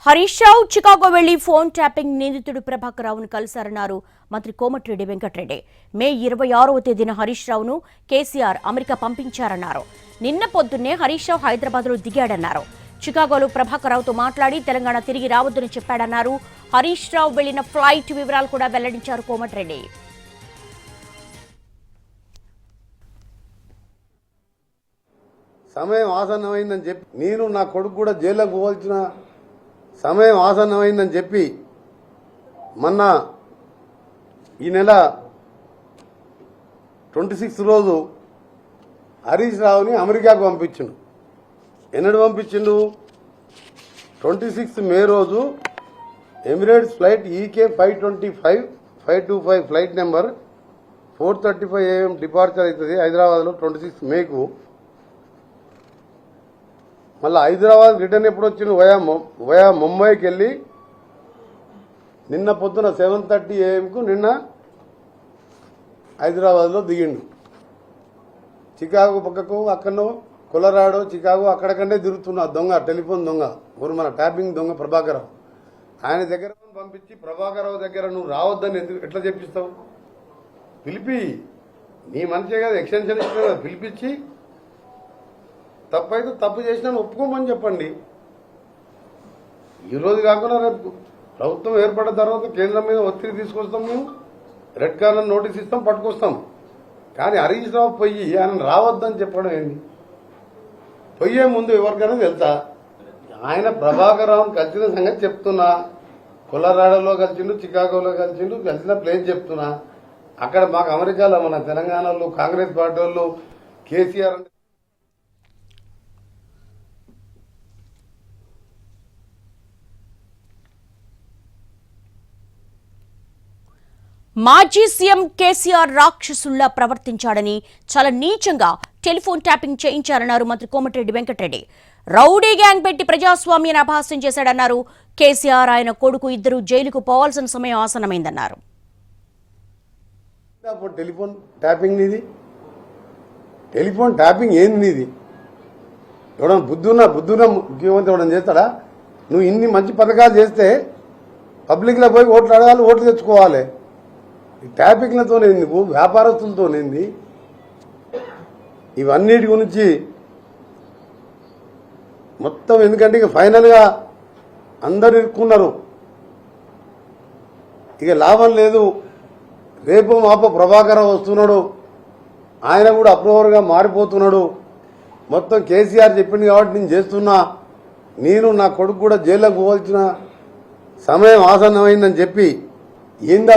Harish Rao Chicago వెళ్లి phone tapping నిందితుడు ప్రభాకర్ రావును కలిశారన్నారు మంత్రి కోమటిరెడ్డి వెంకటరెడ్డి. మే 26వ తేదీన హరీష్ రావును కేసీఆర్ అమెరికా పంపించారన్నారు. నిన్న పొద్దున్నే హరీష్ రావు హైదరాబాద్లో దిగాడన్నారు. చికాగోలో ప్రభాకర్ రావుతో మాట్లాడి తెలంగాణ తిరిగి రావద్దని చెప్పాడన్నారు. హరీష్ రావు వెళ్లిన ఫ్లైట్ వివరాలు కూడా వెల్లడించారు కోమటిరెడ్డి. సమయం ఆసన్నమైందని చెప్పి నేను నా కొడుకు కూడా జైల్లోకి పోవాల్సిన సమయం ఆసన్నమైందని చెప్పి మొన్న ఈ నెల 26 రోజు హరీష్ రావుని అమెరికాకు పంపించిండు. ఎన్నడు పంపించిండు? 26 మే రోజు Emirates flight EK 525 flight number 4:35 AM departure అవుతుంది హైదరాబాద్లో 26 మేకు. మళ్ళీ హైదరాబాద్ రిటర్న్ ఎప్పుడు వచ్చిండు? వయా ముంబైకి వెళ్ళి నిన్న పొద్దున 7:30 AM నిన్న హైదరాబాద్లో దిగిండు. చికాగో పక్కకు అక్కడనో కొలరాడో చికాగో అక్కడకంటే తిరుగుతున్న దొంగ, టెలిఫోన్ దొంగ, మన ట్యాపింగ్ దొంగ ప్రభాకర్ రావు. ఆయన దగ్గర పంపించి ప్రభాకర్ రావు దగ్గర నువ్వు రావద్దని ఎట్లా చెప్పిస్తావు? పిలిపి నీ మంచిగా కదా, ఎక్స్టెన్షన్ ఇచ్చిన కదా, పిలిపించి తప్పైతే తప్పు చేసినా ఒప్పుకోమని చెప్పండి. ఈరోజు కాకుండా రేపు ప్రభుత్వం ఏర్పడిన తర్వాత కేంద్రం మీద ఒత్తిడి తీసుకొస్తాం, మేము రెడ్ కార్నర్ నోటీస్ ఇస్తాం, పట్టుకొస్తాం. కానీ హరీష్ రావు పోయి ఆయన రావద్దని చెప్పడం ఏంది? పోయే ముందు ఎవరికైనా తెలుసా? ఆయన ప్రభాకర్ రావుని కలిసిన సంగతి చెప్తున్నా. కొలరాడోలో కలిసిండు, చికాగోలో కలిసిండు, కలిసిన ప్లేస్ చెప్తున్నా. అక్కడ మాకు అమెరికాలో మన తెలంగాణలో కాంగ్రెస్ పార్టీ వాళ్ళు కేసీఆర్ అంటే మాజీ సీఎం కేసీఆర్ రాక్షసుల్లా ప్రవర్తించాడని, చాలా నీచంగా టెలిఫోన్ ట్యాపింగ్ చేయించారన్నారు మంత్రి కోమటిరెడ్డి వెంకటరెడ్డి. రౌడీ గ్యాంగ్ పెట్టి ప్రజాస్వామ్యాన్ని అపహాస్యం చేశాడన్నారు. కేసీఆర్ ఆయన కొడుకు ఇద్దరు జైలుకు పోవాల్సిన సమయం ఆసన్నమైందన్నారు. టెలిఫోన్ ట్యాపింగ్ ఇది, టెలిఫోన్ ట్యాపింగ్ ఏంది ఇది? ఎవడన్నా బుద్ధున్న ముఖ్యమంత్రి ఎవడన్నా చేస్తాడా? నువ్వు ఇన్ని మంచి పథకాలు చేస్తే పబ్లిక్లో పోయి ఓట్లు అడగాలి, ఓట్లు తెచ్చుకోవాలి. ట్యాపింగ్లతోనేంది, వ్యాపారస్తులతోనేంది? ఇవన్నిటి గురించి మొత్తం ఎందుకంటే ఇక ఫైనల్గా అందరు ఇరుక్కున్నారు. ఇక లాభం లేదు. రేపు మాప ప్రభాకర్ వస్తున్నాడు, ఆయన కూడా అప్రూవర్గా మారిపోతున్నాడు. మొత్తం కేసీఆర్ చెప్పింది కాబట్టి నేను చేస్తున్నా. నేను నా కొడుకు కూడా జైల్లోకి పోవాల్సిన సమయం ఆసన్నమైందని చెప్పి ఏందా